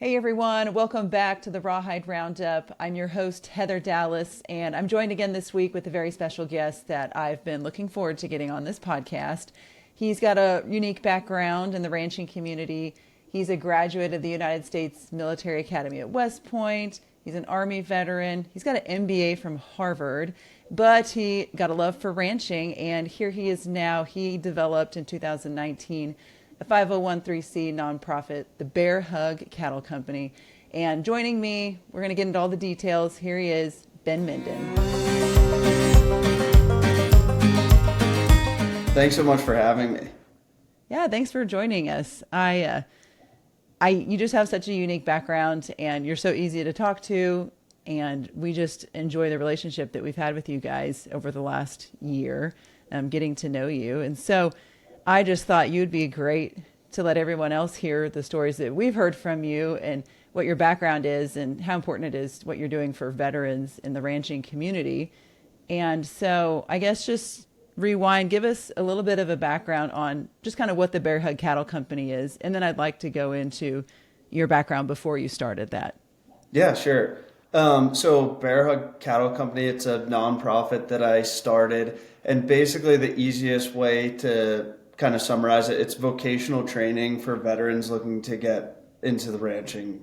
Hey everyone, welcome back to the Rawhide Roundup. I'm your host, Heather Dallas, and I'm joined again this week with a very special guest that I've been looking forward to getting on this podcast. He's got a unique background in the ranching community. He's a graduate of the United States Military Academy at West Point. He's an Army veteran. He's got an MBA from Harvard, but he got a love for ranching, and here he is now. He developed in 2019 a 501(c) nonprofit, the Bear Hug Cattle Company. And joining me, we're going to get into all the details. Here he is, Ben Minden. Thanks so much for having me. Yeah, thanks for joining us. You just have such a unique background, and you're so easy to talk to, and we just enjoy the relationship that we've had with you guys over the last year, getting to know you. And so I just thought you'd be great to let everyone else hear the stories that we've heard from you and what your background is and how important it is what you're doing for veterans in the ranching community. And so I guess just rewind, give us a little bit of a background on just kind of what the Bear Hug Cattle Company is. And then I'd like to go into your background before you started that. Yeah, sure. So Bear Hug Cattle Company, it's a nonprofit that I started. And basically the easiest way to kind of summarize it, it's vocational training for veterans looking to get into the ranching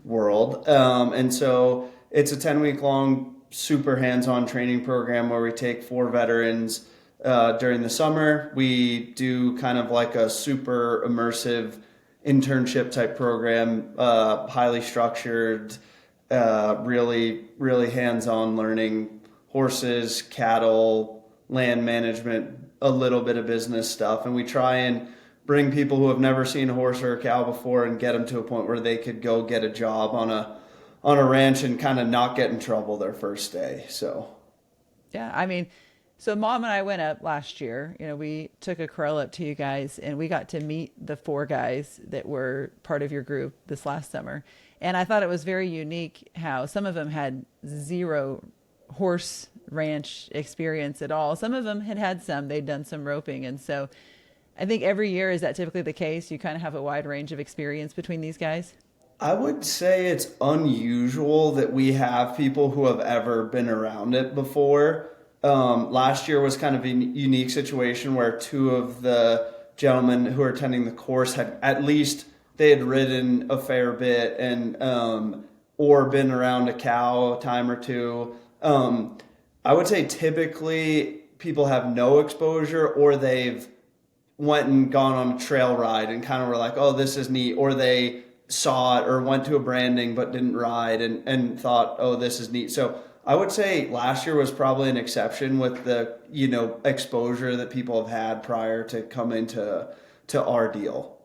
world. And so it's a 10-week long, super hands-on training program where we take 4 veterans during the summer. We do kind of like a super immersive internship type program, highly structured, really, really hands-on learning horses, cattle, land management, a little bit of business stuff. And we try and bring people who have never seen a horse or a cow before and get them to a point where they could go get a job on a ranch and kind of not get in trouble their first day. So yeah, I mean, so Mom and I went up last year. We took a Corral up to you guys, and we got to meet the 4 guys that were part of your group this last summer. And I thought it was very unique how some of them had 0 horse ranch experience at all. Some of them had some, they'd done some roping. And so I think every year, is that typically the case? You kind of have a wide range of experience between these guys? I would say it's unusual that we have people who have ever been around it before. Last year was kind of a unique situation where 2 of the gentlemen who are attending the course had at least they had ridden a fair bit and or been around a cow a time or two. I would say typically people have no exposure, or they've went and gone on a trail ride and kind of were like, oh, this is neat, or they saw it or went to a branding but didn't ride and thought, oh, this is neat. So I would say last year was probably an exception with the, exposure that people have had prior to coming to our deal.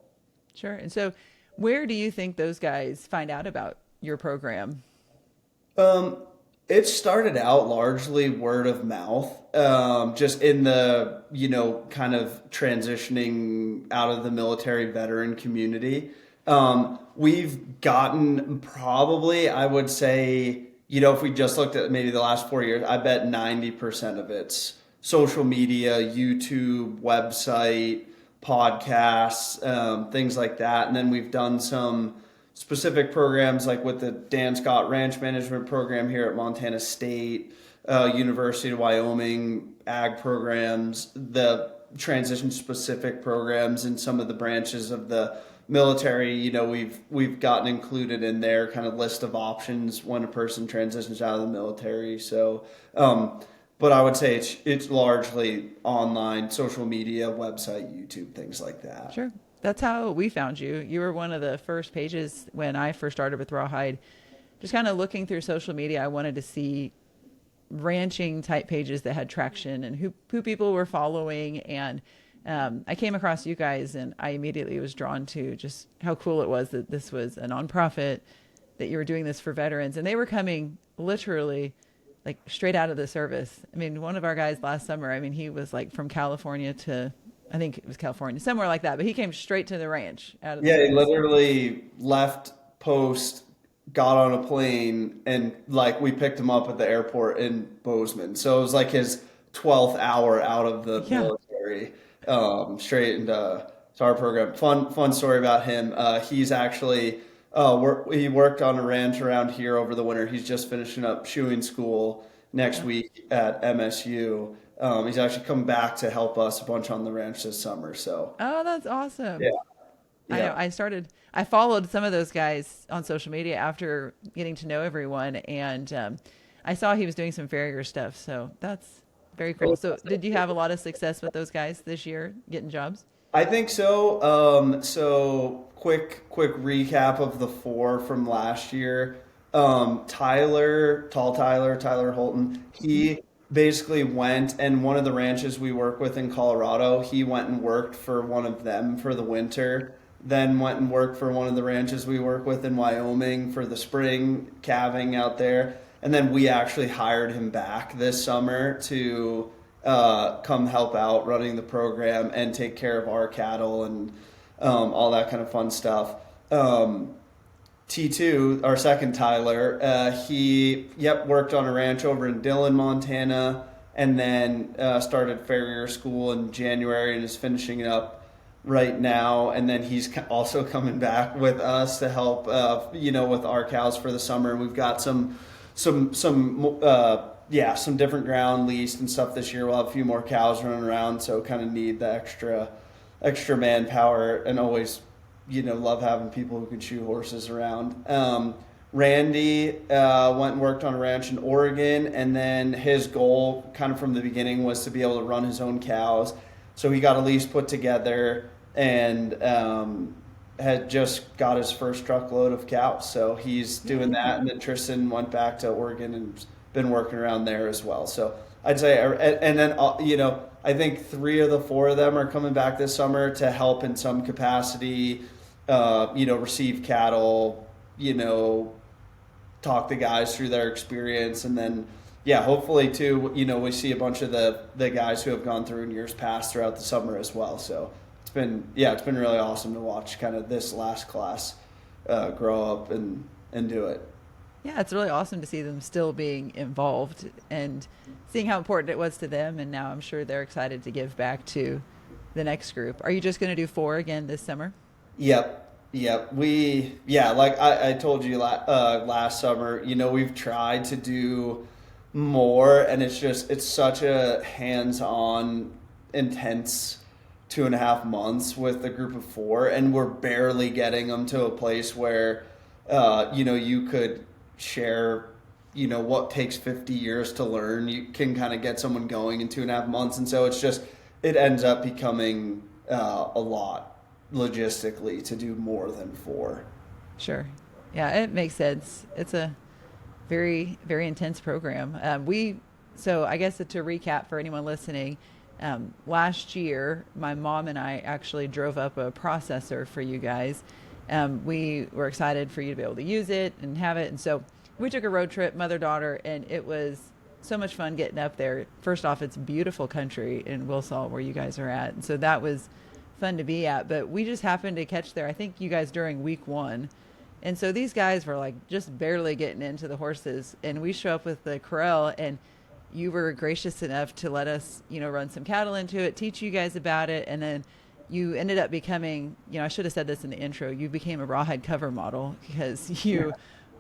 Sure. And so where do you think those guys find out about your program? It started out largely word of mouth, just in the, kind of transitioning out of the military veteran community. We've gotten probably, I would say, if we just looked at maybe the last 4 years, I bet 90% of it's social media, YouTube, website, podcasts, things like that. And then we've done some specific programs like with the Dan Scott Ranch Management Program here at Montana State, University of Wyoming, ag programs, the transition specific programs in some of the branches of the military. We've gotten included in their kind of list of options when a person transitions out of the military. So, but I would say it's largely online, social media, website, YouTube, things like that. Sure. That's how we found you. You were one of the first pages when I first started with Rawhide. Just kind of looking through social media, I wanted to see ranching type pages that had traction and who people were following. And I came across you guys, and I immediately was drawn to just how cool it was that this was a nonprofit, that you were doing this for veterans. And they were coming literally like straight out of the service. I mean, one of our guys last summer, he was like from California to, I think it was California, somewhere like that. But he came straight to the ranch out of the He service. literally left post, got on a plane, and like we picked him up at the airport in Bozeman. So it was like his 12th hour out of the military, straight into our program. Fun story about him. He's actually He worked on a ranch around here over the winter. He's just finishing up shoeing school next week at MSU. He's actually come back to help us a bunch on the ranch this summer. So Oh, that's awesome. yeah, I know. yeah. I followed some of those guys on social media after getting to know everyone, and I saw he was doing some farrier stuff. So that's very cool. So, did you have a lot of success with those guys this year getting jobs? I think so. So quick recap of the four from last year. Tyler Holton, he basically went, and one of the ranches we work with in Colorado, he went and worked for one of them for the winter, then went and worked for one of the ranches we work with in Wyoming for the spring calving out there. And then we actually hired him back this summer to come help out running the program and take care of our cattle and all that kind of fun stuff. T2, our second Tyler, he worked on a ranch over in Dillon, Montana, and then started farrier school in January and is finishing it up right now. And then he's also coming back with us to help, with our cows for the summer. And we've got some different ground leased and stuff this year. We'll have a few more cows running around, so kind of need the extra manpower, and always, love having people who can shoe horses around. Randy went and worked on a ranch in Oregon, and then his goal kind of from the beginning was to be able to run his own cows. So he got a lease put together and had just got his first truckload of cows. So he's doing that, and then Tristan went back to Oregon and been working around there as well. So I'd say, and then, I think 3 of the 4 of them are coming back this summer to help in some capacity, receive cattle, talk the guys through their experience. And then, hopefully too, we see a bunch of the guys who have gone through in years past throughout the summer as well. So it's been really awesome to watch kind of this last class grow up and do it. Yeah, it's really awesome to see them still being involved and seeing how important it was to them. And now I'm sure they're excited to give back to the next group. Are you just going to do 4 again this summer? Yep. Like I told you last summer, we've tried to do more, and it's such a hands-on, intense 2.5 months with a group of 4, and we're barely getting them to a place where, you could share, what takes 50 years to learn. You can kind of get someone going in 2.5 months. And so it ends up becoming a lot logistically to do more than 4. Sure. Yeah, it makes sense. It's a very, very intense program. So I guess to recap for anyone listening, last year, my mom and I actually drove up a processor for you guys. We were excited for you to be able to use it and have it. And so we took a road trip, mother-daughter, and it was so much fun getting up there. First off, it's beautiful country in Wilsaw where you guys are at. And so that was fun to be at. But we just happened to catch there, I think you guys during week 1. And so these guys were like just barely getting into the horses. And we show up with the Corral, and you were gracious enough to let us, run some cattle into it, teach you guys about it. And then you ended up becoming, I should have said this in the intro, you became a Rawhide cover model because you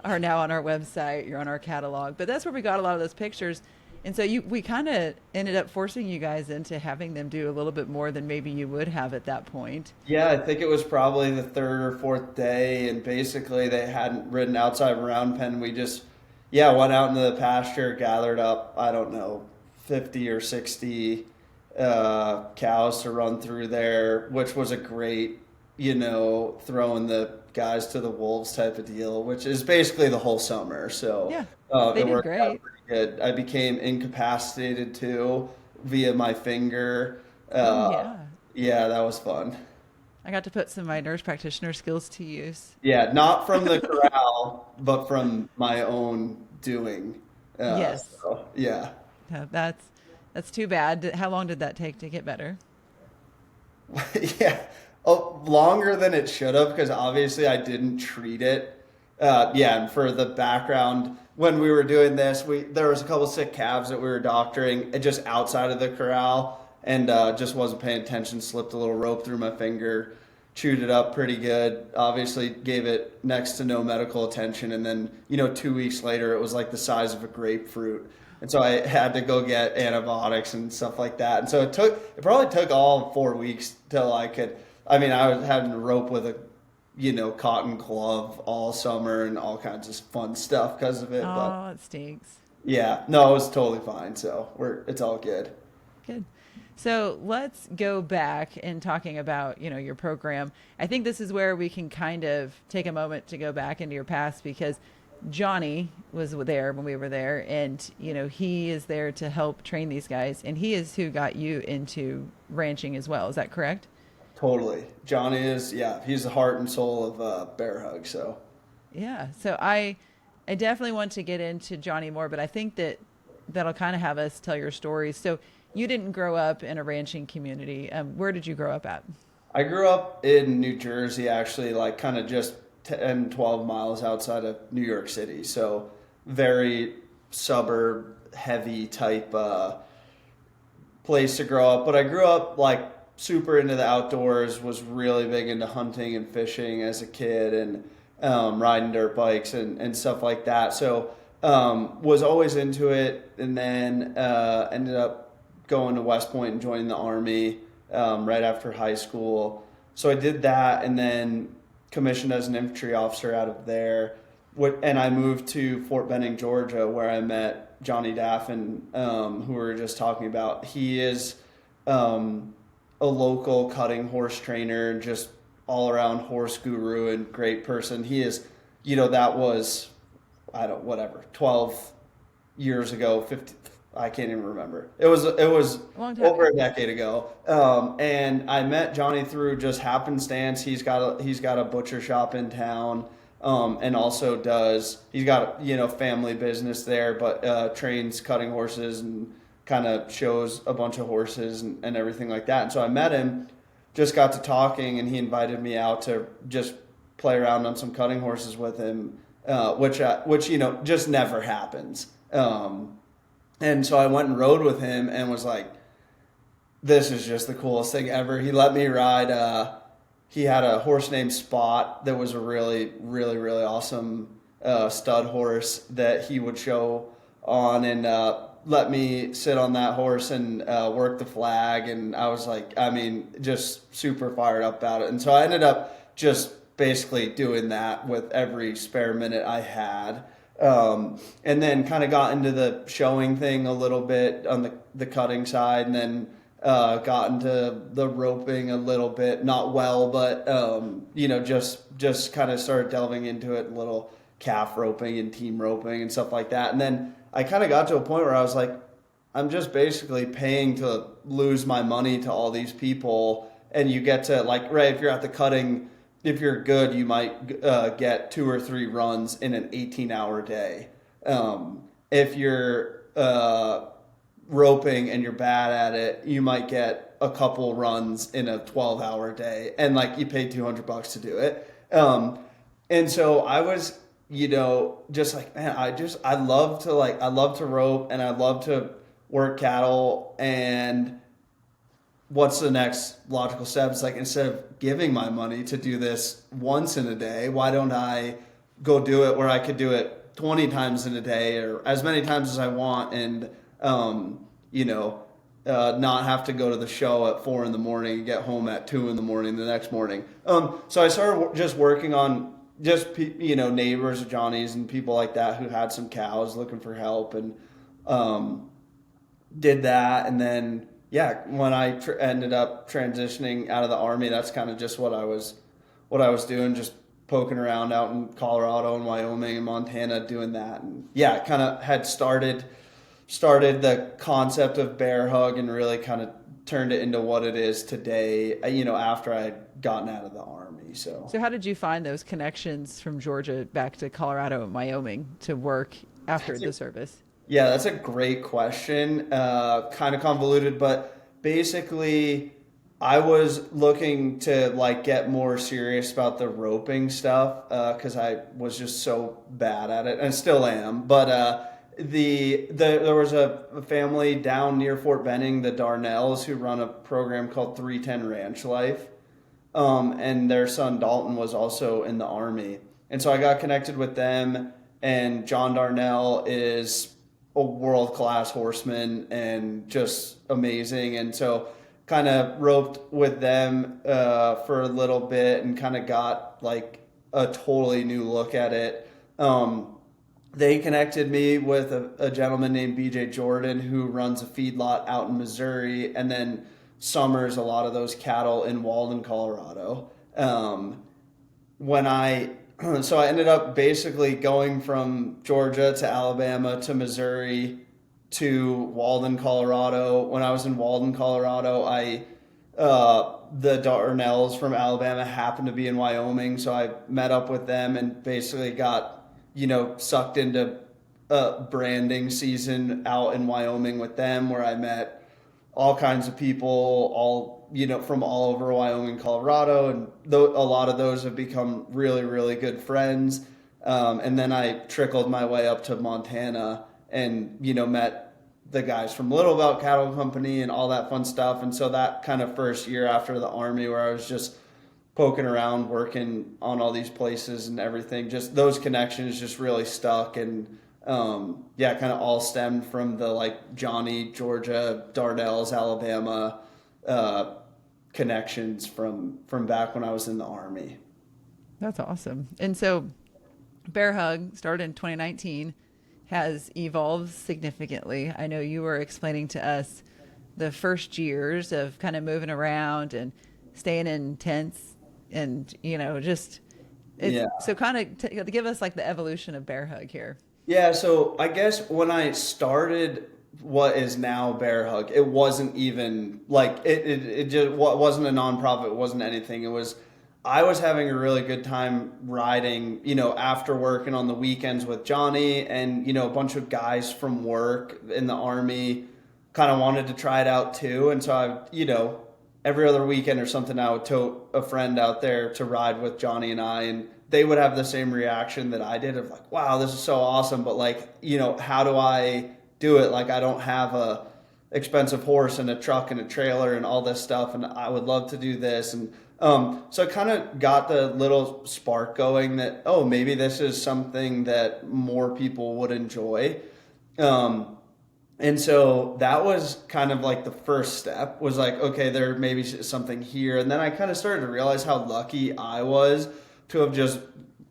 are now on our website, you're on our catalog. But that's where we got a lot of those pictures. And so we kind of ended up forcing you guys into having them do a little bit more than maybe you would have at that point. Yeah, I think it was probably the 3rd or 4th day, and basically they hadn't ridden outside of a round pen. We just, went out into the pasture, gathered up, 50 or 60 cows to run through there, which was a great, throwing the guys to the wolves type of deal, which is basically the whole summer. So they it did worked great. out pretty good. I became incapacitated too via my finger. Yeah, that was fun. I got to put some of my nurse practitioner skills to use. Yeah, not from the corral, but from my own doing. Yes. So, yeah. That's too bad. How long did that take to get better? Yeah. Longer than it should have, because obviously I didn't treat it. And for the background, when we were doing this, there was a couple sick calves that we were doctoring just outside of the corral, and just wasn't paying attention, slipped a little rope through my finger, chewed it up pretty good. Obviously gave it next to no medical attention. And then, 2 weeks later, it was like the size of a grapefruit. And so I had to go get antibiotics and stuff like that. And so it probably took all 4 weeks till I could, I mean, I was having to rope with a, cotton glove all summer and all kinds of fun stuff because of it. Oh, But it stinks. yeah, no, it was totally fine. So it's all good. Good. So let's go back in talking about, your program. I think this is where we can kind of take a moment to go back into your past, because Johnny was there when we were there, and, he is there to help train these guys, and he is who got you into ranching as well. Is that correct? Totally. Johnny is, yeah, he's the heart and soul of Bear Hug. So Yeah. So I definitely want to get into Johnny more, but I think that'll kind of have us tell your stories. So you didn't grow up in a ranching community. Where did you grow up at? I grew up in New Jersey, actually, like kind of just 10, 12 miles outside of New York City. So very suburb heavy type place to grow up. But I grew up like super into the outdoors, was really big into hunting and fishing as a kid, and riding dirt bikes and stuff like that. So was always into it, and then ended up going to West Point and joining the Army right after high school. So I did that, and then commissioned as an infantry officer out of there. And I moved to Fort Benning, Georgia, where I met Johnny Daffin, who we were just talking about. He is a local cutting horse trainer, just all around horse guru and great person. He is, that was, 12 years ago, 50, I can't even remember. It was over a decade ago. And I met Johnny through just happenstance. He's got a butcher shop in town. And also he's got, family business there, but trains cutting horses and kind of shows a bunch of horses and everything like that. And so I met him, just got to talking, and he invited me out to just play around on some cutting horses with him, which just never happens. And so I went and rode with him and was like, this is just the coolest thing ever. He let me ride. He had a horse named Spot that was a really, really, really awesome stud horse that he would show on, and let me sit on that horse and work the flag. And I was like, just super fired up about it. And so I ended up just basically doing that with every spare minute I had. And then kind of got into the showing thing a little bit on the cutting side, and then got into the roping a little bit, not well, but just kind of started delving into it, a little calf roping and team roping and stuff like that. And then I kind of got to a point where I was like, I'm just basically paying to lose my money to all these people, and you get to, like, right, if you're at the cutting, if you're good, you might get 2 or 3 runs in an 18-hour day. If you're roping and you're bad at it, you might get a couple runs in a 12-hour day, and like you pay $200 to do it. And so I was, just like, man, I love to rope, and I love to work cattle. And what's the next logical step? It's like, instead of giving my money to do this once in a day, why don't I go do it where I could do it 20 times in a day, or as many times as I want, and not have to go to the show at 4 a.m. and get home at 2 a.m. the next morning. So I started just working on just neighbors of Johnny's and people like that who had some cows looking for help, and did that. And then when I ended up transitioning out of the Army, that's kind of just what I was doing, just poking around out in Colorado and Wyoming and Montana doing that. And kind of had started the concept of Bear Hug and really kind of turned it into what it is today, after I had gotten out of the Army. So how did you find those connections from Georgia back to Colorado and Wyoming to work after the service? Yeah, that's a great question. Kind of convoluted, but basically I was looking to get more serious about the roping stuff, because I was just so bad at it, and still am. But there was a family down near Fort Benning, the Darnells, who run a program called 310 Ranch Life. and their son Dalton was also in the Army. And so I got connected with them, and John Darnell is a world-class horseman and just amazing. And so kind of roped with them for a little bit and kind of got like a totally new look at it. They connected me with a gentleman named BJ Jordan who runs a feedlot out in Missouri and then summers a lot of those cattle in Walden, Colorado. So I ended up basically going from Georgia to Alabama to Missouri to Walden, Colorado. When I was in Walden, Colorado, the Darnells from Alabama happened to be in Wyoming, so I met up with them and basically got, sucked into a branding season out in Wyoming with them, where I met all kinds of people, all from all over Wyoming, Colorado, and a lot of those have become really, really good friends. And then I trickled my way up to Montana and, met the guys from Little Belt Cattle Company and all that fun stuff. And so that kind of first year after the Army, where I was just poking around, working on all these places and everything, just those connections just really stuck. And kind of all stemmed from the like Johnny, Georgia, Darnell's, Alabama connections from back when I was in the Army. That's awesome. And so Bear Hug started in 2019, has evolved significantly. I know you were explaining to us the first years of kind of moving around and staying in tents and, so kind of give us like the evolution of Bear Hug here. Yeah, so I guess when I started what is now Bear Hug, it wasn't even like it just wasn't a nonprofit, it wasn't anything. I was having a really good time riding, after work and on the weekends with Johnny, and a bunch of guys from work in the Army kind of wanted to try it out too. And so I, every other weekend or something, I would tote a friend out there to ride with Johnny and I, and they would have the same reaction that I did of like, wow, this is so awesome. But like, how do I do it? Like, I don't have a expensive horse and a truck and a trailer and all this stuff. And I would love to do this. And so it kind of got the little spark going that, oh, maybe this is something that more people would enjoy. And so that was kind of like the first step, was like, okay, there maybe is something here. And then I kind of started to realize how lucky I was to have just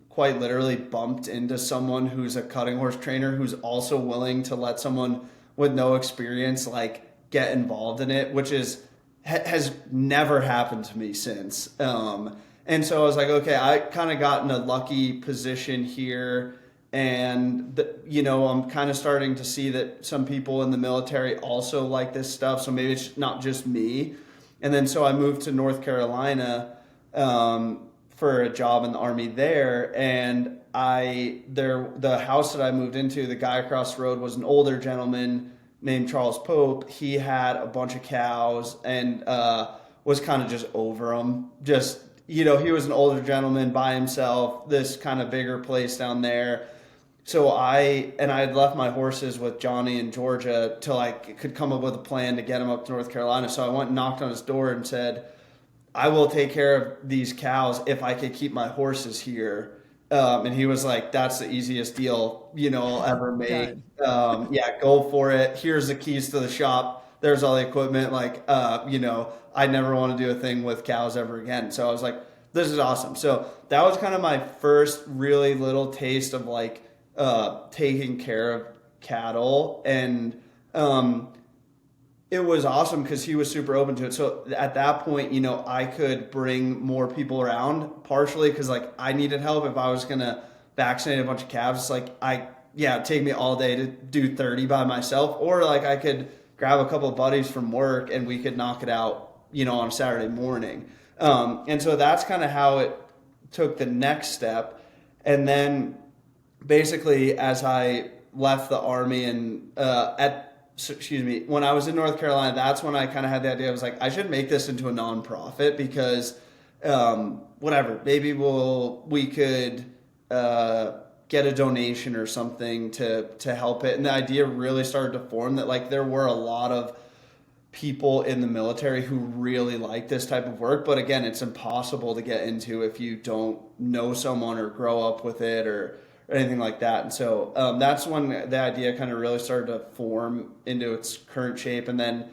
quite literally bumped into someone who's a cutting horse trainer who's also willing to let someone with no experience like get involved in it, which has never happened to me since. And so I was like, okay, I kind of got in a lucky position here. And, I'm kind of starting to see that some people in the military also like this stuff. So maybe it's not just me. And then so I moved to North Carolina for a job in the Army there. And the house that I moved into, the guy across the road was an older gentleman named Charles Pope. He had a bunch of cows and was kind of just over them. Just, he was an older gentleman by himself, this kind of bigger place down there. So I had left my horses with Johnny in Georgia till I could come up with a plan to get him up to North Carolina. So I went and knocked on his door and said, I will take care of these cows if I could keep my horses here. And he was like, that's the easiest deal, I'll ever make. Go for it. Here's the keys to the shop. There's all the equipment. Like, I never want to do a thing with cows ever again. So I was like, this is awesome. So that was kind of my first really little taste of like, taking care of cattle, and it was awesome because he was super open to it. So at that point, I could bring more people around, partially because like I needed help. If I was gonna vaccinate a bunch of calves, it's like it'd take me all day to do 30 by myself, or like I could grab a couple of buddies from work and we could knock it out, on a Saturday morning. And so that's kind of how it took the next step. And then basically, as I left the Army and when I was in North Carolina, that's when I kind of had the idea. I was like, I should make this into a nonprofit because maybe we could get a donation or something to help it. And the idea really started to form that like there were a lot of people in the military who really like this type of work, but again, it's impossible to get into if you don't know someone or grow up with it or anything like that. And so that's when the idea kind of really started to form into its current shape, and then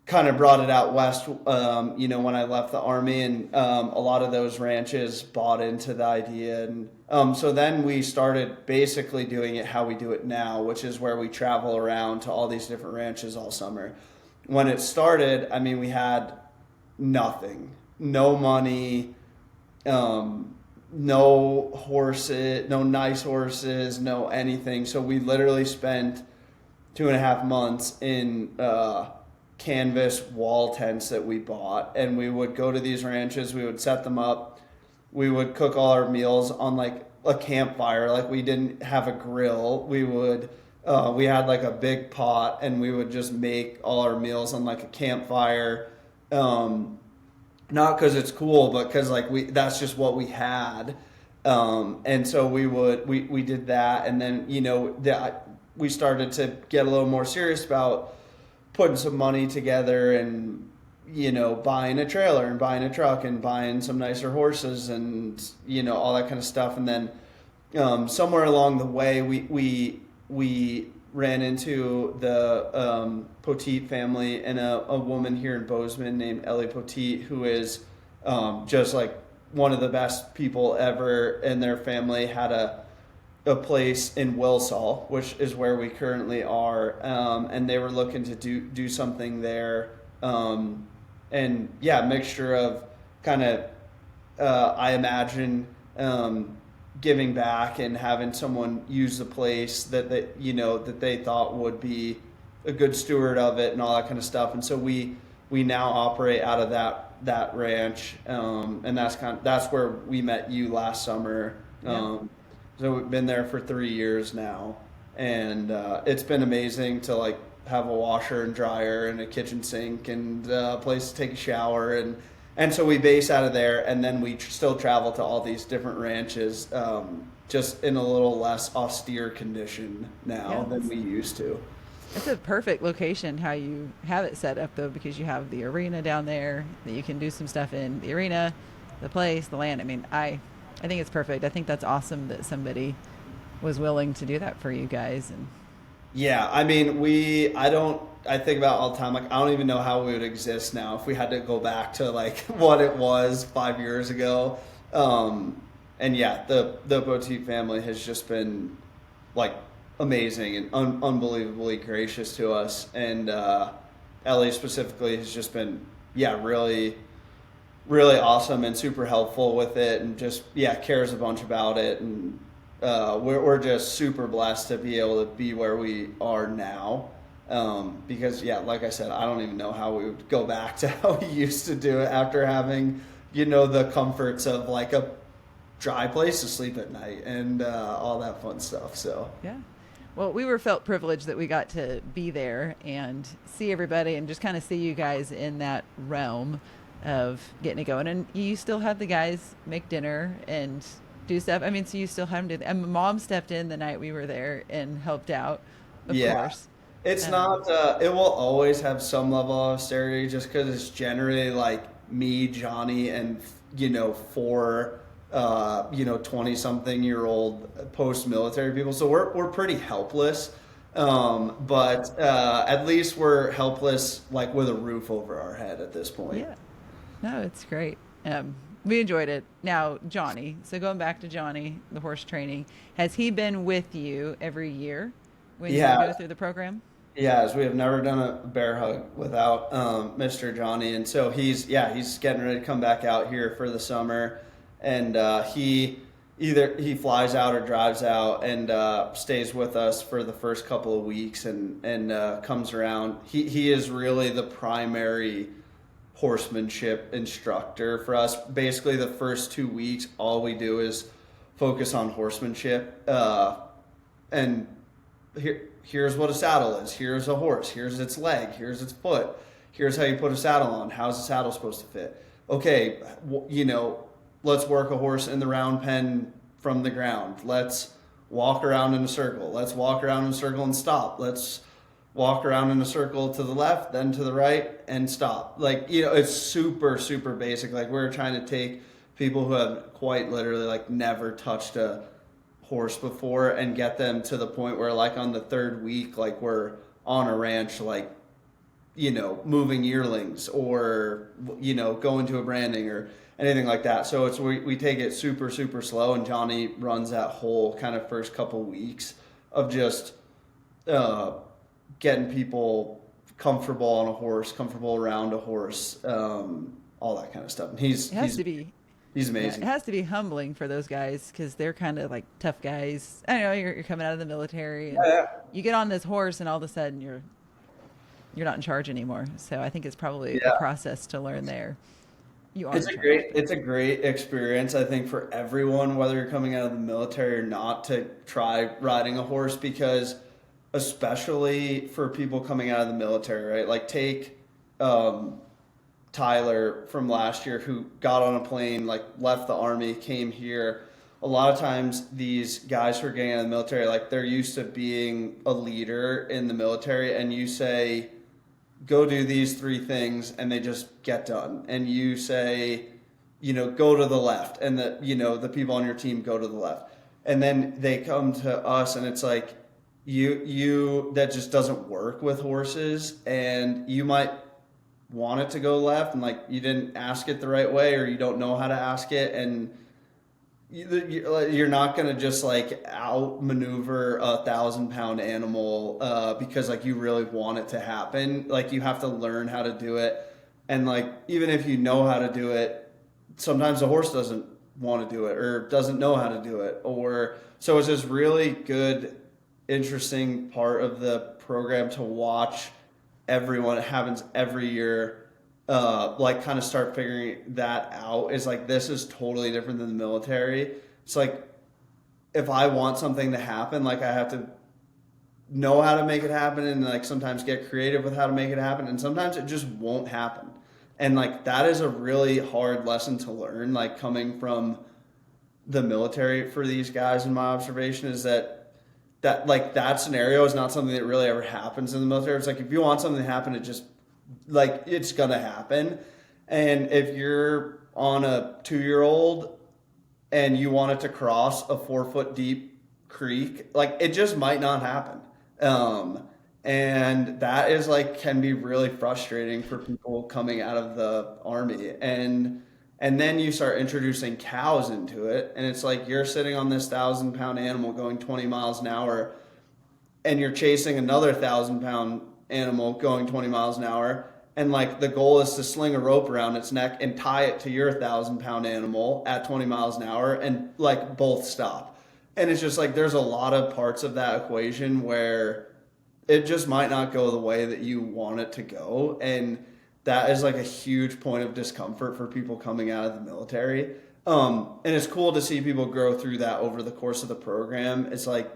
kind of brought it out west, when I left the Army, and a lot of those ranches bought into the idea. And so then we started basically doing it how we do it now, which is where we travel around to all these different ranches all summer. When it started, I mean, we had nothing, no money, no horses, no nice horses, no anything. So we literally spent 2.5 months in canvas wall tents that we bought, and we would go to these ranches, we would set them up, we would cook all our meals on like a campfire. Like, we didn't have a grill, we had like a big pot, and we would just make all our meals on like a campfire, not because it's cool, but because like that's just what we had. And so we did that, and then we started to get a little more serious about putting some money together and buying a trailer and buying a truck and buying some nicer horses and all that kind of stuff. And then somewhere along the way we ran into the Poteet family and a woman here in Bozeman named Ellie Poteet, who is just like one of the best people ever. And their family had a place in Wilsall, which is where we currently are, and they were looking to do something there, and mixture of kind of I imagine giving back and having someone use the place that they thought would be a good steward of it and all that kind of stuff. And so we now operate out of that ranch, and that's where we met you last summer. So we've been there for 3 years now, and it's been amazing to like have a washer and dryer and a kitchen sink and a place to take a shower, and so we base out of there, and then we still travel to all these different ranches, just in a little less austere condition now than we used to. It's a perfect location how you have it set up, though, because you have the arena down there that you can do some stuff in the arena, the place, the land. I mean, I think it's perfect. I think that's awesome that somebody was willing to do that for you guys. And yeah, I mean, I think about it all the time, like, I don't even know how we would exist now if we had to go back to like what it was 5 years ago. And yeah, the Poteet family has just been like amazing and unbelievably gracious to us. And Ellie specifically has just been, really, really awesome and super helpful with it, and just cares a bunch about it. And we're just super blessed to be able to be where we are now, because like I said, I don't even know how we would go back to how we used to do it after having the comforts of like a dry place to sleep at night and all that fun stuff. So well, we felt privileged that we got to be there and see everybody and just kind of see you guys in that realm of getting it going. And you still have the guys make dinner and do stuff. I mean, so you still have them do that. And Mom stepped in the night we were there and helped out, of course. It's not, it will always have some level of austerity just because it's generally like me, Johnny, and, four 20-something-year-old post-military people. So we're pretty helpless. But at least we're helpless, like with a roof over our head at this point. Yeah. No, it's great. We enjoyed it. Now, Johnny, so going back to Johnny, the horse training, has he been with you every year when you go through the program? Yes, we have never done a bear hug without Mr. Johnny. And so he's getting ready to come back out here for the summer. And he flies out or drives out and stays with us for the first couple of weeks and comes around. He is really the primary horsemanship instructor for us. Basically, the first 2 weeks, all we do is focus on horsemanship. And here's what a saddle is. Here's a horse. Here's its leg. Here's its foot. Here's how you put a saddle on. How's the saddle supposed to fit? Okay, let's work a horse in the round pen from the ground. Let's walk around in a circle. Let's walk around in a circle and stop. Let's walk around in a circle to the left, then to the right, and stop. Like, it's super, super basic. Like, we're trying to take people who have quite literally like never touched a horse before and get them to the point where, like, on the third week, like, we're on a ranch, like, moving yearlings or, going to a branding or anything like that. So we take it super, super slow, and Johnny runs that whole kind of first couple weeks of just getting people comfortable on a horse, comfortable around a horse, all that kind of stuff. And he's amazing. Yeah, it has to be humbling for those guys because they're kind of like tough guys. I don't know, you're coming out of the military, and you get on this horse, and all of a sudden you're not in charge anymore. So I think it's probably a process to learn there. You are. It's a great experience, I think, for everyone, whether you're coming out of the military or not, to try riding a horse, because especially for people coming out of the military, right? Like, take Tyler from last year, who got on a plane, like, left the Army, came here. A lot of times these guys who are getting out of the military, like, they're used to being a leader in the military, and you say, go do these 3 things, and they just get done. And you say, go to the left, and the people on your team go to the left. And then they come to us, and it's like, you that just doesn't work with horses, and you might want it to go left, and, like, you didn't ask it the right way, or you don't know how to ask it, and you're not going to just, like, outmaneuver a 1,000-pound animal because, like, you really want it to happen. Like, you have to learn how to do it, and, like, even if you know how to do it, sometimes the horse doesn't want to do it or doesn't know how to do it, or so it's this really good, interesting part of the program to watch everyone. It happens every year. Like, kind of start figuring that out. Is like, this is totally different than the military. It's like, if I want something to happen, like, I have to know how to make it happen, and, like, sometimes get creative with how to make it happen, and sometimes it just won't happen. And, like, that is a really hard lesson to learn, like, coming from the military for these guys. In my observation is that like, that scenario is not something that really ever happens in the military. It's like, if you want something to happen, it just, like, it's gonna happen. And if you're on a 2-year-old and you want it to cross a 4-foot deep creek, like, it just might not happen. And that is, like, can be really frustrating for people coming out of the Army. And then you start introducing cows into it, and it's like, you're sitting on this 1,000-pound animal going 20 miles an hour, and you're chasing another 1,000-pound animal going 20 miles an hour, and, like, the goal is to sling a rope around its neck and tie it to your 1,000-pound animal at 20 miles an hour, and, like, both stop. And it's just like, there's a lot of parts of that equation where it just might not go the way that you want it to go, and that is, like, a huge point of discomfort for people coming out of the military. And it's cool to see people grow through that over the course of the program. It's like,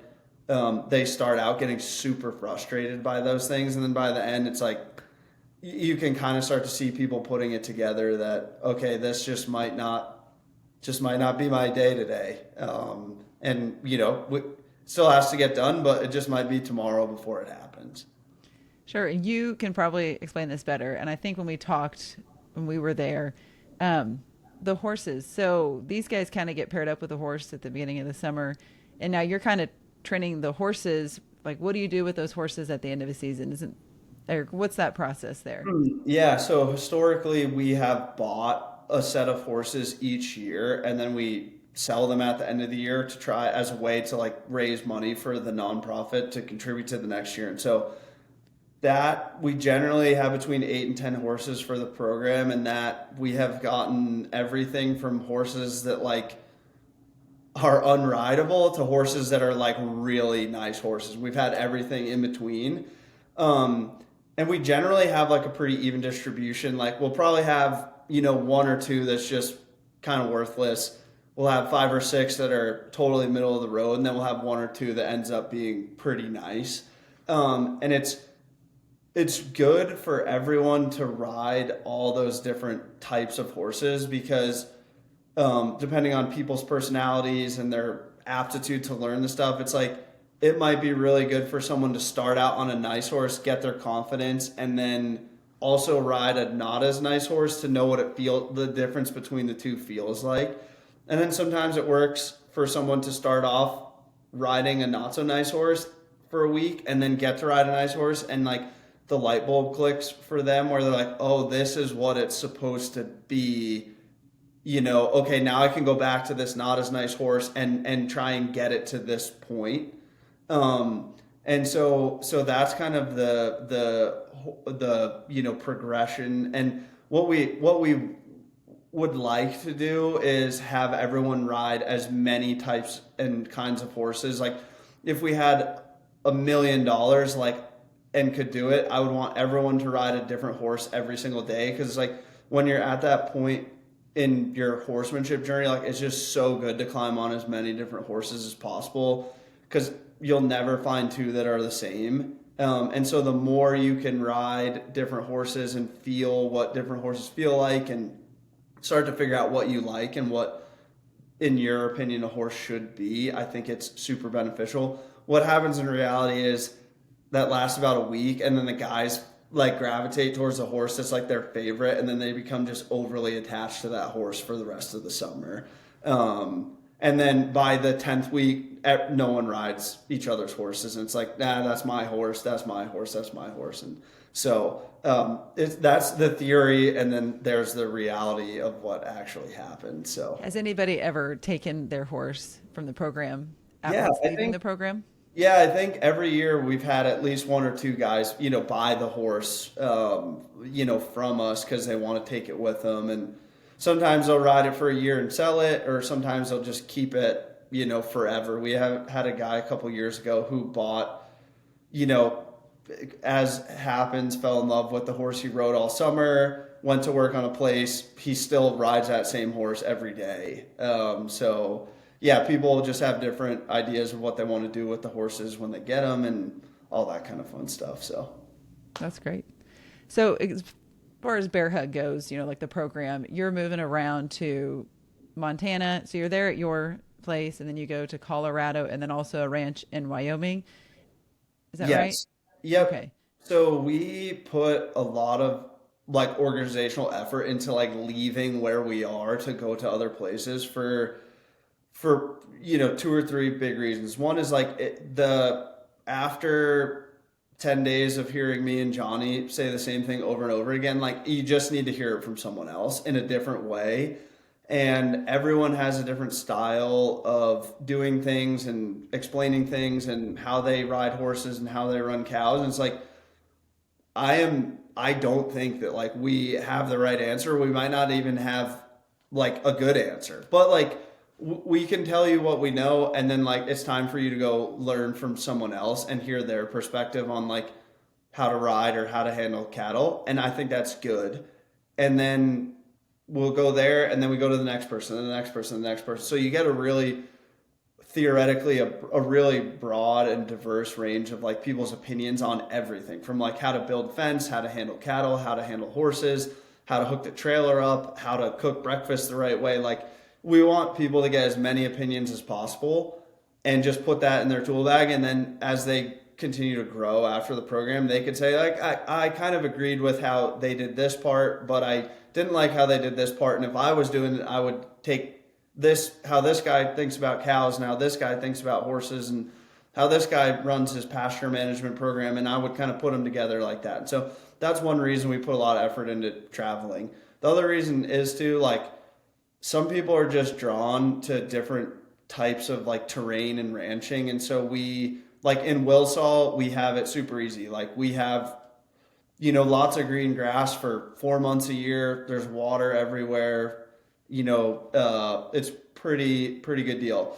they start out getting super frustrated by those things, and then by the end, it's like, you can kind of start to see people putting it together that, okay, this just might not be my day today. And, it still has to get done, but it just might be tomorrow before it happens. Sure. You can probably explain this better. And I think when we were there, the horses. So these guys kind of get paired up with a horse at the beginning of the summer. And now you're kind of training the horses. Like, what do you do with those horses at the end of a season? What's that process there? Yeah. So historically, we have bought a set of horses each year, and then we sell them at the end of the year to try as a way to, like, raise money for the nonprofit to contribute to the next year. And so that we generally have between 8 and 10 horses for the program, and that we have gotten everything from horses that, like, are unrideable to horses that are, like, really nice horses. We've had everything in between. And we generally have, like, a pretty even distribution. Like, we'll probably have, 1 or 2 that's just kind of worthless. We'll have 5 or 6 that are totally middle of the road, and then we'll have 1 or 2 that ends up being pretty nice. And it's good for everyone to ride all those different types of horses, because depending on people's personalities and their aptitude to learn the stuff, it's like, it might be really good for someone to start out on a nice horse, get their confidence, and then also ride a not as nice horse to know what the difference between the two feels like. And then sometimes it works for someone to start off riding a not so nice horse for a week and then get to ride a nice horse, and like the light bulb clicks for them where they're like, oh, this is what it's supposed to be. Okay, now I can go back to this not as nice horse and try and get it to this point. And so that's kind of the progression. And what we would like to do is have everyone ride as many types and kinds of horses. Like if we had $1 million, like, and could do it, I would want everyone to ride a different horse every single day. Because like when you're at that point in your horsemanship journey, like it's just so good to climb on as many different horses as possible, because you'll never find two that are the same. And so the more you can ride different horses and feel what different horses feel like, and start to figure out what you like and what, in your opinion, a horse should be, I think it's super beneficial. What happens in reality is that lasts about a week, and then the guys like gravitate towards the horse that's like their favorite, and then they become just overly attached to that horse for the rest of the summer. And then by the 10th week, no one rides each other's horses, and it's like, nah, that's my horse, that's my horse, that's my horse. And so that's the theory, and then there's the reality of what actually happened. So Has anybody ever taken their horse from the program yeah, after leaving the program? Yeah, I think every year we've had at least one or two guys, buy the horse, from us because they want to take it with them. And sometimes they'll ride it for a year and sell it, or sometimes they'll just keep it, forever. We have had a guy a couple years ago who bought, as happens, fell in love with the horse he rode all summer, went to work on a place. He still rides that same horse every day. So yeah, people just have different ideas of what they want to do with the horses when they get them, and all that kind of fun stuff. So that's great. So as far as Bear Hug goes, like the program, you're moving around to Montana. So you're there at your place, and then you go to Colorado, and then also a ranch in Wyoming. Is that right? yes, yep. Okay. So we put a lot of like organizational effort into like leaving where we are to go to other places for two or three big reasons. One is like after 10 days of hearing me and Johnny say the same thing over and over again, like you just need to hear it from someone else in a different way. And everyone has a different style of doing things and explaining things and how they ride horses and how they run cows. And it's like, I don't think that like we have the right answer. We might not even have like a good answer, but like we can tell you what we know, and then like it's time for you to go learn from someone else and hear their perspective on like how to ride or how to handle cattle. And I think that's good. And then we'll go there, and then we go to the next person and the next person and the next person. So you get a really theoretically a really broad and diverse range of like people's opinions on everything, from like how to build fence, how to handle cattle, how to handle horses, how to hook the trailer up, how to cook breakfast the right way. Like we want people to get as many opinions as possible and just put that in their tool bag. And then as they continue to grow after the program, they could say like, I kind of agreed with how they did this part, but I didn't like how they did this part. And if I was doing it, I would take this, how this guy thinks about cows and how this guy thinks about horses and how this guy runs his pasture management program. And I would kind of put them together like that. And so that's one reason we put a lot of effort into traveling. The other reason is to like, some people are just drawn to different types of like terrain and ranching. And so we, like in Wilsaw, we have it super easy. Like we have, lots of green grass for 4 months a year. There's water everywhere. It's pretty good deal.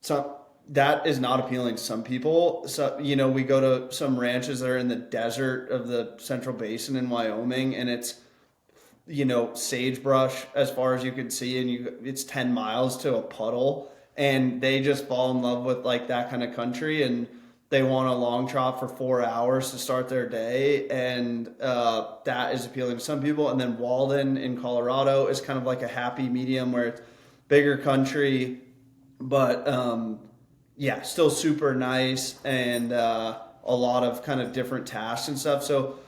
So that is not appealing to some people. So, we go to some ranches that are in the desert of the Central Basin in Wyoming, and it's, sagebrush as far as you can see, and it's 10 miles to a puddle, and they just fall in love with like that kind of country, and they want a long trot for 4 hours to start their day, and that is appealing to some people. And then Walden in Colorado is kind of like a happy medium where it's bigger country, but yeah, still super nice, and a lot of kind of different tasks and stuff. So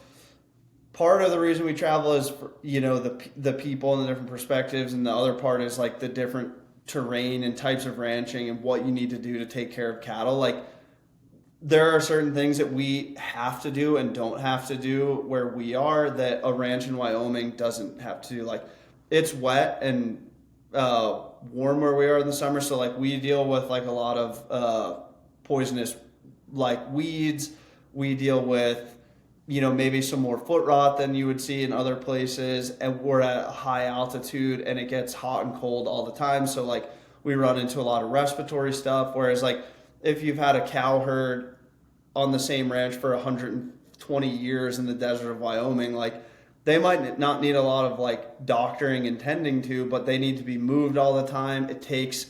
part of the reason we travel is for, the people and the different perspectives, and the other part is like the different terrain and types of ranching and what you need to do to take care of cattle. Like there are certain things that we have to do and don't have to do where we are that a ranch in Wyoming doesn't have to do. Like it's wet and warm where we are in the summer, so like we deal with like a lot of poisonous like weeds. We deal with maybe some more foot rot than you would see in other places, and we're at a high altitude and it gets hot and cold all the time, so like we run into a lot of respiratory stuff. Whereas like if you've had a cow herd on the same ranch for 120 years in the desert of Wyoming, like they might not need a lot of like doctoring and tending to, but they need to be moved all the time. It takes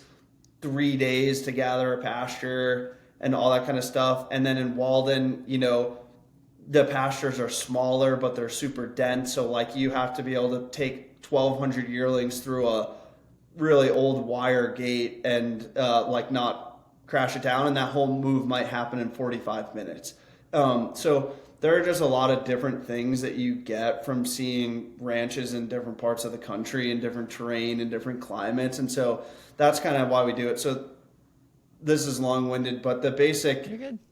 3 days to gather a pasture and all that kind of stuff. And then in Walden, the pastures are smaller, but they're super dense. So like you have to be able to take 1,200 yearlings through a really old wire gate and like not crash it down. And that whole move might happen in 45 minutes. So there are just a lot of different things that you get from seeing ranches in different parts of the country and different terrain and different climates. And so that's kind of why we do it. So this is long-winded, but the basic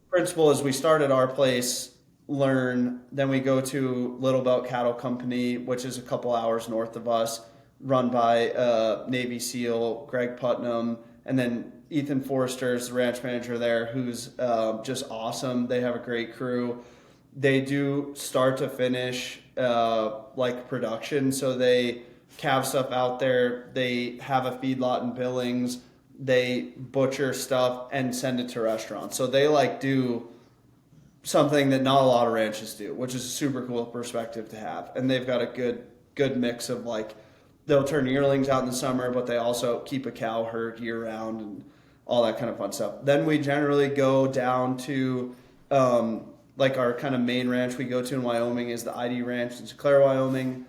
principle is we start at our place, learn, then we go to Little Belt Cattle Company, which is a couple hours north of us, run by Navy SEAL Greg Putnam, and then Ethan Forrester is the ranch manager there, who's just awesome. They have a great crew. They do start to finish like production, so they calve stuff out there. They have a feedlot in Billings. They butcher stuff and send it to restaurants. So they like do something that not a lot of ranches do, which is a super cool perspective to have. And they've got a good mix of like, they'll turn yearlings out in the summer, but they also keep a cow herd year round and all that kind of fun stuff. Then we generally go down to like our kind of main ranch we go to in Wyoming is the ID Ranch in Sinclair, Wyoming.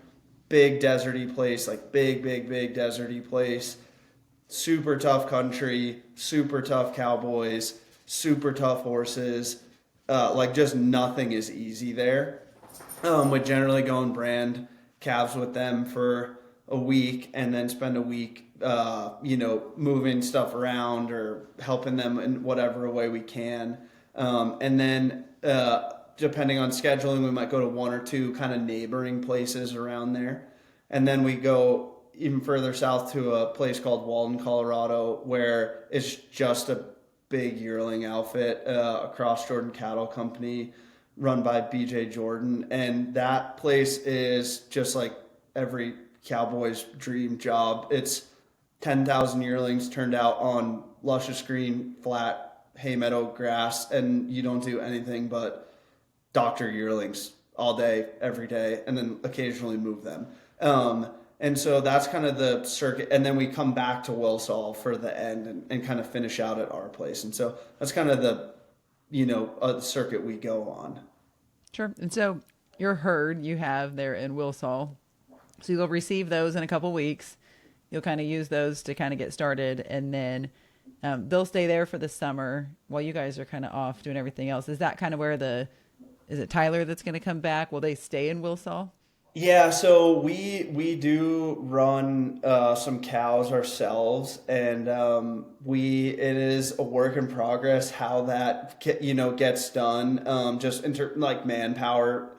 Big deserty place, like big deserty place. Super tough country, super tough cowboys, super tough horses. Like just nothing is easy there. We generally go and brand calves with them for a week and then spend a week, moving stuff around or helping them in whatever way we can. And then depending on scheduling, we might go to one or two kind of neighboring places around there. And then we go even further south to a place called Walden, Colorado, where it's just a big yearling outfit, across Jordan Cattle Company, run by BJ Jordan. And that place is just like every cowboy's dream job. It's 10,000 yearlings turned out on luscious green, flat hay meadow grass, and you don't do anything but doctor yearlings all day, every day, and then occasionally move them. And so that's kind of the circuit. And then we come back to Wilsall for the end and kind of finish out at our place. And so that's kind of the, circuit we go on. Sure. And so your herd you have there in Wilsall, so you'll receive those in a couple weeks. You'll kind of use those to kind of get started. And then they'll stay there for the summer while you guys are kind of off doing everything else. Is that kind of where is it Tyler that's going to come back? Will they stay in Wilsall? Yeah, so we do run some cows ourselves, and it is a work in progress how that gets done, just like manpower.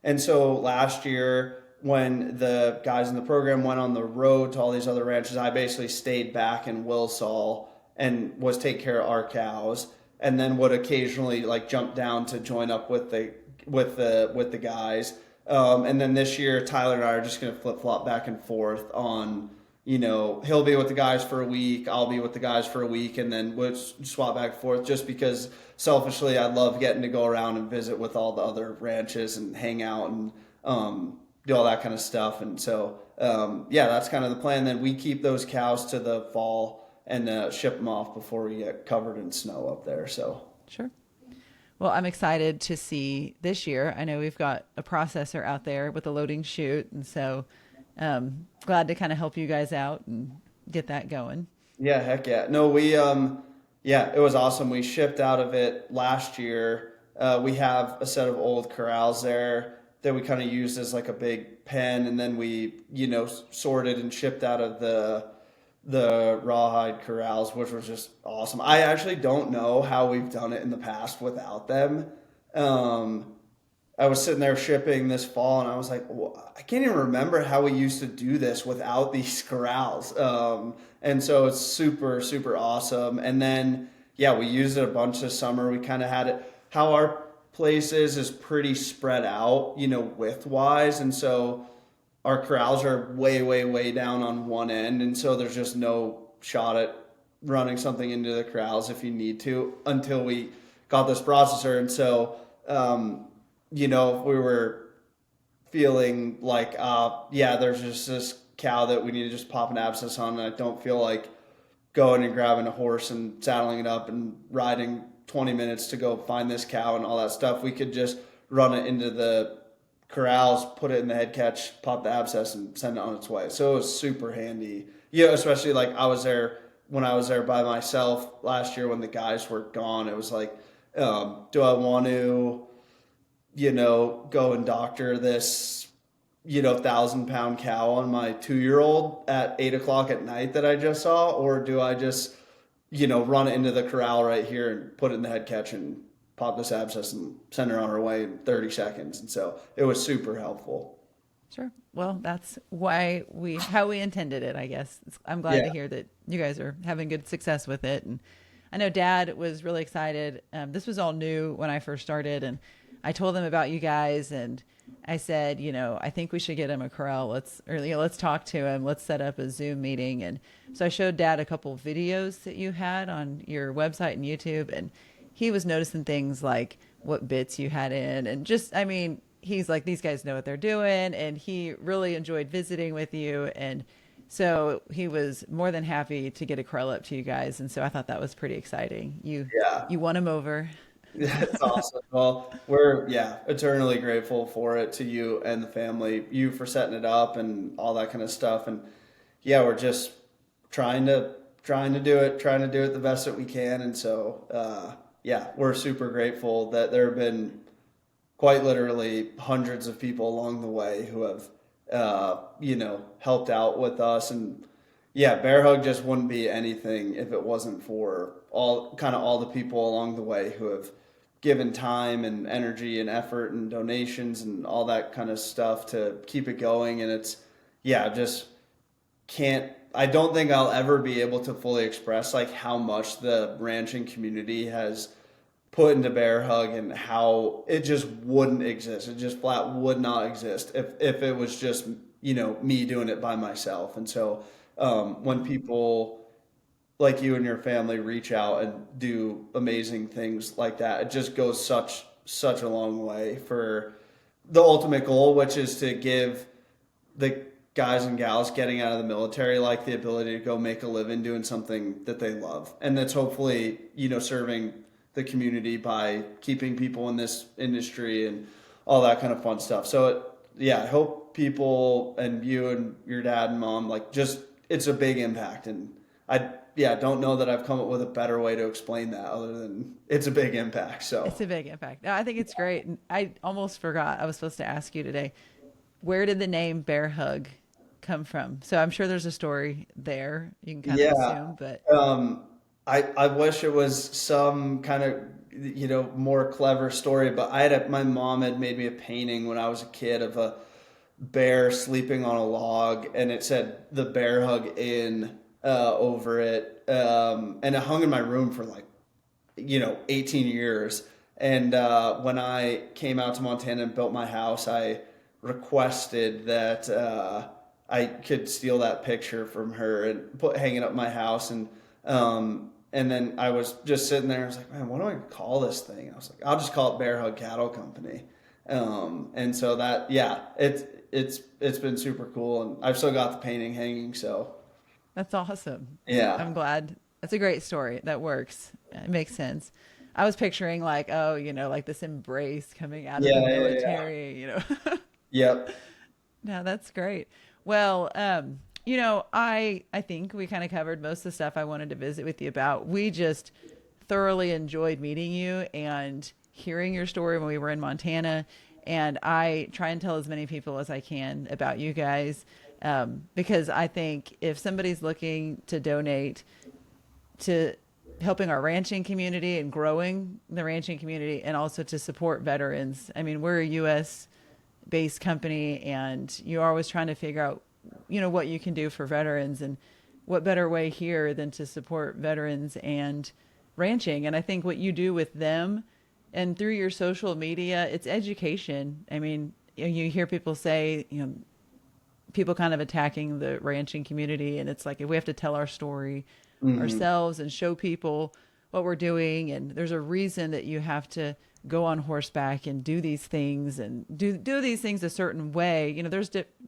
And so last year when the guys in the program went on the road to all these other ranches, I basically stayed back in Wilsall and was take care of our cows, and then would occasionally like jump down to join up with the guys. And then this year, Tyler and I are just going to flip-flop back and forth on, he'll be with the guys for a week, I'll be with the guys for a week, and then we'll swap back and forth just because selfishly I love getting to go around and visit with all the other ranches and hang out and do all that kind of stuff. And so, that's kind of the plan. Then we keep those cows to the fall and ship them off before we get covered in snow up there. So Sure. Well, I'm excited to see this year. I know we've got a processor out there with a loading chute, and so glad to kind of help you guys out and get that going. yeah, heck yeah. No, we Yeah, it was awesome. We shipped out of it last year. We have a set of old corrals there that we kind of used as like a big pen, and then we, sorted and shipped out of the rawhide corrals, which was just awesome. I actually don't know how we've done it in the past without them. Um, I was sitting there shipping this fall, and I was like, well, I can't even remember how we used to do this without these corrals. And so it's super, super awesome. And then, yeah, we used it a bunch this summer. We kind of had it, how our place is pretty spread out, width wise. And so our corrals are way, way, way down on one end. And so there's just no shot at running something into the corrals if you need to until we got this processor. And so, if we were feeling like, yeah, there's just this cow that we need to just pop an abscess on, and I don't feel like going and grabbing a horse and saddling it up and riding 20 minutes to go find this cow and all that stuff. We could just run it into the corrals, put it in the head catch, pop the abscess, and send it on its way. So it was super handy. Yeah, especially like when I was there by myself last year when the guys were gone. It was like, do I want to, go and doctor this, 1,000-pound cow on my 2-year-old at 8 o'clock at night that I just saw, or do I just, run it into the corral right here and put it in the head catch and pop this abscess and send her on her way in 30 seconds. And so it was super helpful. Sure. Well, that's how we intended it, I guess. I'm glad to Yeah. hear that you guys are having good success with it. And I know Dad was really excited. This was all new when I first started, and I told them about you guys, and I said, I think we should get him a corral. Let's talk to him. Let's set up a Zoom meeting. And so I showed Dad a couple videos that you had on your website and YouTube, and he was noticing things like what bits you had in, and just, I mean, he's like, these guys know what they're doing, and he really enjoyed visiting with you. And so he was more than happy to get a corral up to you guys. And so I thought that was pretty exciting. Yeah. You won him over. That's awesome. Well, we're eternally grateful for it to you and the family, you for setting it up and all that kind of stuff. And yeah, we're just trying to do it the best that we can. And so yeah, we're super grateful that there have been quite literally hundreds of people along the way who have helped out with us. And yeah, Bear Hug just wouldn't be anything if it wasn't for all the people along the way who have given time and energy and effort and donations and all that kind of stuff to keep it going. And it's, yeah, just can't, I don't think I'll ever be able to fully express like how much the ranching community has put into Bear Hug and how it just wouldn't exist. It just flat would not exist if it was just, me doing it by myself. And so when people like you and your family reach out and do amazing things like that, it just goes such a long way for the ultimate goal, which is to give the guys and gals getting out of the military like the ability to go make a living doing something that they love. And that's hopefully, serving the community by keeping people in this industry and all that kind of fun stuff. So I hope people and you and your dad and mom, like, just, it's a big impact. And don't know that I've come up with a better way to explain that other than it's a big impact. So It's a big impact. No, I think it's great. And I almost forgot. I was supposed to ask you today, where did the name Bear Hug come from? So I'm sure there's a story there. You can kind of yeah, assume, but I wish it was some kind of more clever story, but my mom had made me a painting when I was a kid of a bear sleeping on a log, and it said the Bear Hug Inn over it, and it hung in my room for like 18 years. And when I came out to Montana and built my house, I requested that I could steal that picture from her and hang it up in my house. And then I was just sitting there. I was like, man, what do I call this thing? I was like, I'll just call it Bear Hug Cattle Company. And so that, yeah, it's been super cool, and I've still got the painting hanging. So that's awesome. yeah, I'm glad. That's a great story. That works. It makes sense. I was picturing like, oh, like this embrace coming out of the yeah. military, Yep. No, that's great. Well, I think we kind of covered most of the stuff I wanted to visit with you about. We just thoroughly enjoyed meeting you and hearing your story when we were in Montana. And I try and tell as many people as I can about you guys, because I think if somebody's looking to donate to helping our ranching community and growing the ranching community and also to support veterans, I mean, we're a U.S. based company, and you're always trying to figure out, what you can do for veterans, and what better way here than to support veterans and ranching. And I think what you do with them and through your social media, it's education. I mean, you hear people say, people kind of attacking the ranching community, and it's like, if we have to tell our story ourselves and show people what we're doing, and there's a reason that you have to go on horseback and do these things and do these things a certain way.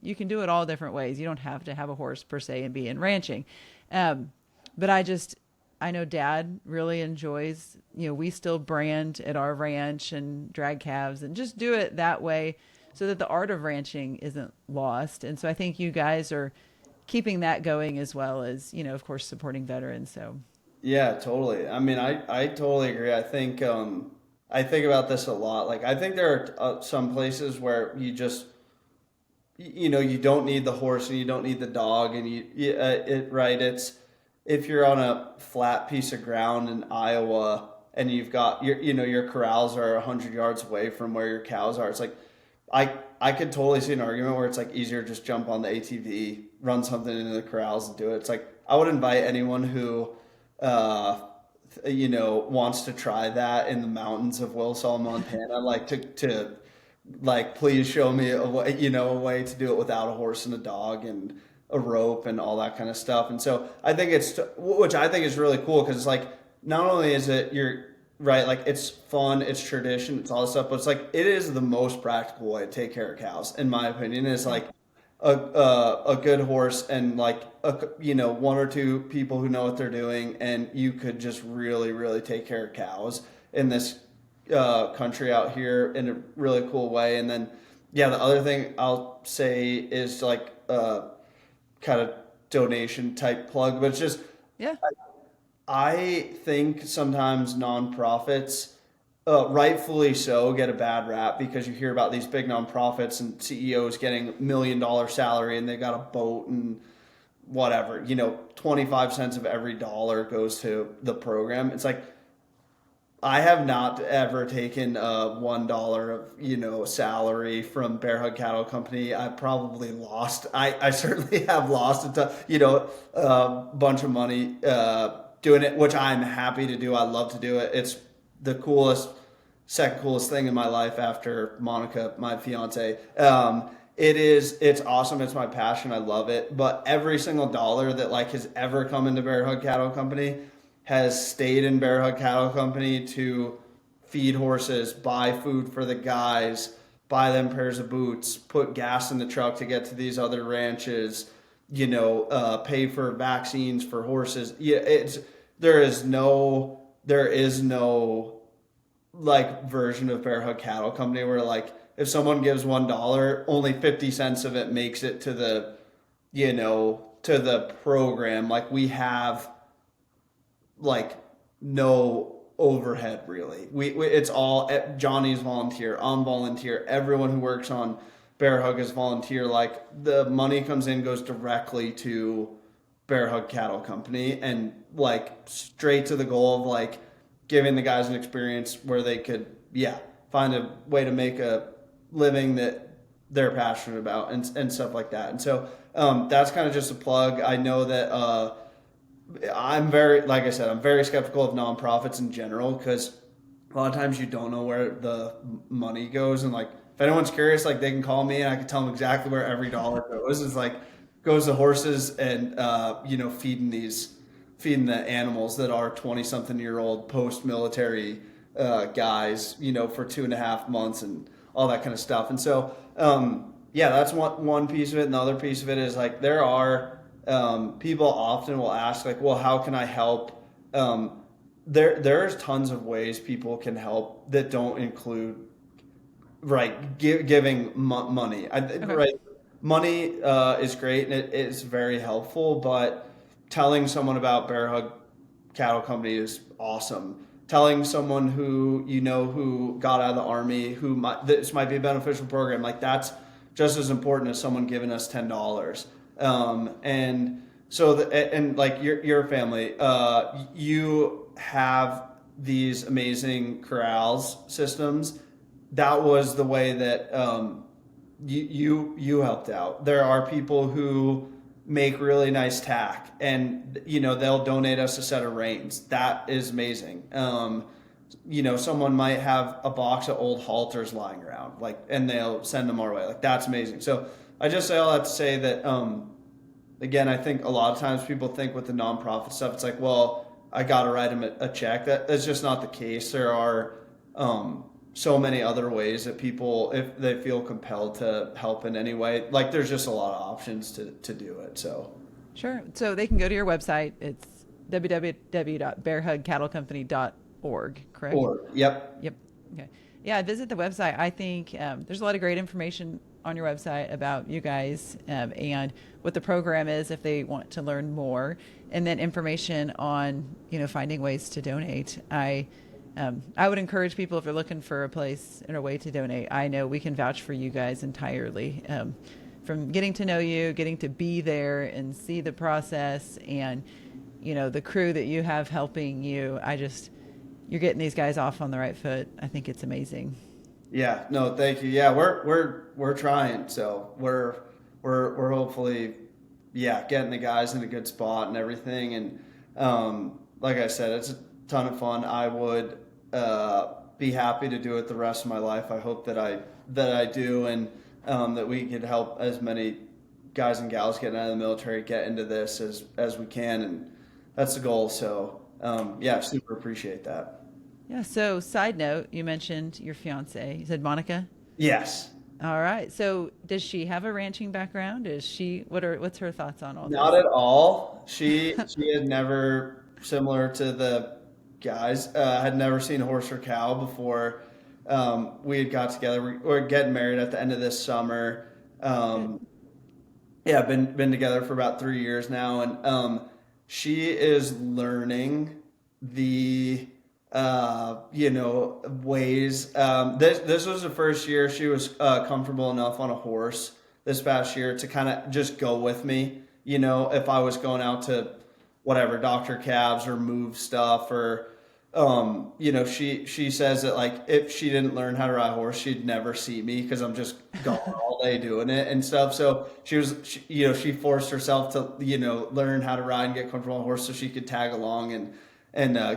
You can do it all different ways. You don't have to have a horse per se and be in ranching. But I know Dad really enjoys, we still brand at our ranch and drag calves and just do it that way so that the art of ranching isn't lost. And so I think you guys are keeping that going, as well as, of course, supporting veterans. So Yeah, totally. I mean, I totally agree. I think about this a lot. Like, I think there are some places where you just, you don't need the horse and you don't need the dog, and it's, if you're on a flat piece of ground in Iowa and you've got your corrals are 100 yards away from where your cows are, it's like, I could totally see an argument where it's like easier to just jump on the ATV, run something into the corrals and do it. It's like, I would invite anyone who, wants to try that in the mountains of Wilsall, Montana, like to like, please show me a way, a way to do it without a horse and a dog and a rope and all that kind of stuff. And so I think which I think is really cool, because it's like, not only is it you're right, like, it's fun, it's tradition, it's all this stuff, but it's like, it is the most practical way to take care of cows, in my opinion. Is like a good horse and like one or two people who know what they're doing, and you could just really, really take care of cows in this country out here in a really cool way. And then, yeah, the other thing I'll say is like kind of donation type plug, but it's just, yeah, I think sometimes nonprofits, rightfully so, get a bad rap, because you hear about these big nonprofits and CEOs getting $1 million salary and they got a boat and whatever, 25 cents of every dollar goes to the program. It's like, I have not ever taken $1 of salary from Bear Hug Cattle Company. I probably lost. I certainly have lost a bunch of money doing it, which I'm happy to do. I love to do it. It's the second coolest thing in my life after Monica, my fiance. It's awesome. It's my passion. I love it. But every single dollar that like has ever come into Bear Hug Cattle Company has stayed in Bear Hug Cattle Company to feed horses, buy food for the guys, buy them pairs of boots, put gas in the truck to get to these other ranches, pay for vaccines for horses. Yeah, there is no like version of Bear Hug Cattle Company where like, if someone gives $1, only 50 cents of it makes it to the program. Like, we have like no overhead really. It's all, Johnny's volunteer, I'm volunteer, everyone who works on Bear Hug is volunteer. Like, the money comes in, goes directly to Bear Hug Cattle Company, and like straight to the goal of like giving the guys an experience where they could find a way to make a living that they're passionate about and stuff like that. And so that's kind of just a plug. I know that I'm very skeptical of nonprofits in general, because a lot of times you don't know where the money goes. And like, if anyone's curious, like, they can call me and I can tell them exactly where every dollar goes. It's like, goes to horses and feeding the animals that are 20-something-year-old post-military guys, for 2.5 months and all that kind of stuff. And so that's one piece of it. And the other piece of it is like, there are people often will ask like, well, how can I help? There's tons of ways people can help that don't include giving money. Okay. Right. money is great and it is very helpful, but telling someone about Bear Hug Cattle Company is awesome. Telling someone who who got out of the army, this might be a beneficial program, like that's just as important as someone giving us $10. And so and like your family, you have these amazing corrals systems. That was the way that you helped out. There are people who make really nice tack, and they'll donate us a set of reins. That is amazing. Someone might have a box of old halters lying around, and they'll send them our way. Like that's amazing. So I just say all that to say that again, I think a lot of times people think with the nonprofit stuff, it's like, well, I got to write them a check. That's just not the case. There are so many other ways that people, if they feel compelled to help in any way, like there's just a lot of options to do it. So Sure. So they can go to your website. It's www.bearhugcattlecompany.org, correct? Yep. Yep. Okay. Yeah, visit the website. I think there's a lot of great information on your website about you guys and what the program is if they want to learn more, and then information on finding ways to donate. I would encourage people, if they're looking for a place and a way to donate, I know we can vouch for you guys entirely. From getting to know you, getting to be there and see the process, and the crew that you have helping you, you're getting these guys off on the right foot. I think it's amazing. Yeah, no, thank you. Yeah, we're trying. So we're hopefully, getting the guys in a good spot and everything. And like I said, it's a ton of fun. I would be happy to do it the rest of my life. I hope that I do, and that we could help as many guys and gals getting out of the military get into this as we can, and that's the goal. So super appreciate that. Yeah. So side note, you mentioned your fiance. You said Monica? Yes. All right. So does she have a ranching background? What's her thoughts on all this? Not at all. She had never, similar to the guys, had never seen a horse or cow before we had got together. We're getting married at the end of this summer. Been together for about 3 years now, and she is learning the ways. This was the first year she was comfortable enough on a horse this past year to kind of just go with me. If I was going out to whatever, doctor calves or move stuff, or she says that like if she didn't learn how to ride a horse, she'd never see me because I'm just gone all day doing it and stuff. So she forced herself to learn how to ride and get comfortable on a horse so she could tag along and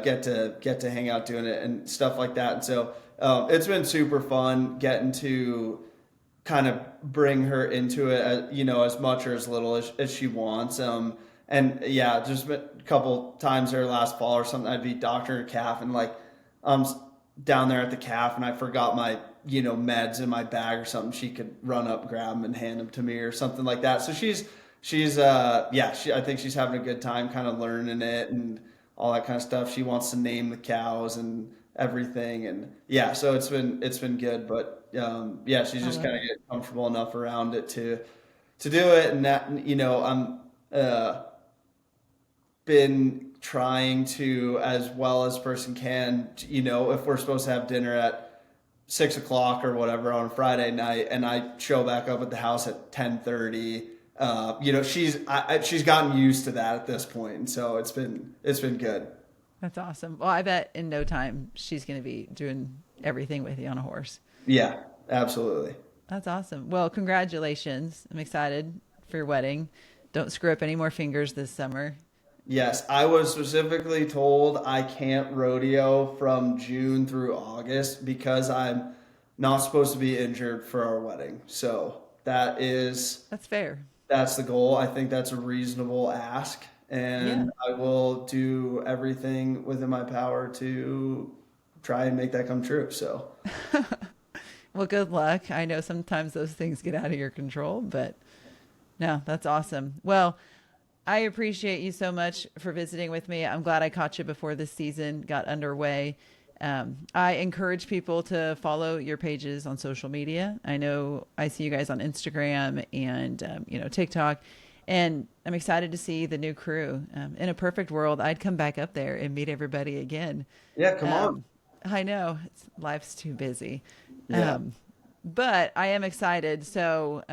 get to hang out doing it and stuff like that. And so it's been super fun getting to kind of bring her into it, as much or as little as she wants. Just been a couple times there last fall or something, I'd be doctoring a calf, and like I'm down there at the calf and I forgot my meds in my bag or something. She could run up, grab them, and hand them to me or something like that. So she's I think she's having a good time kind of learning it and all that kind of stuff. She wants to name the cows and everything, and so it's been good. But she's just kind of getting comfortable enough around it to do it, and that I'm been trying to, as well as a person can, if we're supposed to have dinner at 6:00 or whatever on a Friday night, and I show back up at the house at 10:30. She's gotten used to that at this point, and so it's been good. That's awesome. Well, I bet in no time she's going to be doing everything with you on a horse. Yeah, absolutely. That's awesome. Well, congratulations. I'm excited for your wedding. Don't screw up any more fingers this summer. Yes, I was specifically told I can't rodeo from June through August because I'm not supposed to be injured for our wedding. So that's fair. That's the goal. I think that's a reasonable ask, and I will do everything within my power to try and make that come true. So, well, good luck. I know sometimes those things get out of your control, but no, that's awesome. Well, I appreciate you so much for visiting with me. I'm glad I caught you before the season got underway. I encourage people to follow your pages on social media. I know I see you guys on Instagram and, TikTok, and I'm excited to see the new crew. In a perfect world, I'd come back up there and meet everybody again. Yeah, come on. I know life's too busy. Yeah. But I am excited. So,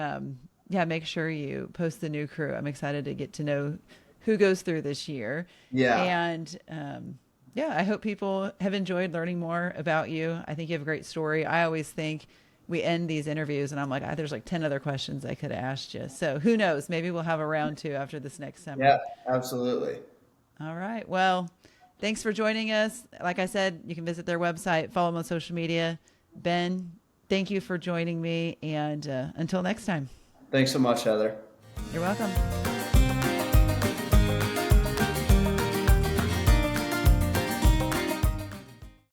yeah, make sure you post the new crew. I'm excited to get to know who goes through this year. Yeah. And, yeah, I hope people have enjoyed learning more about you. I think you have a great story. I always think we end these interviews and I'm like, there's like 10 other questions I could have asked you. So who knows? Maybe we'll have a round two after this next summer. Yeah, absolutely. All right. Well, thanks for joining us. Like I said, you can visit their website, follow them on social media. Ben, thank you for joining me. And until next time. Thanks so much, Heather. You're welcome.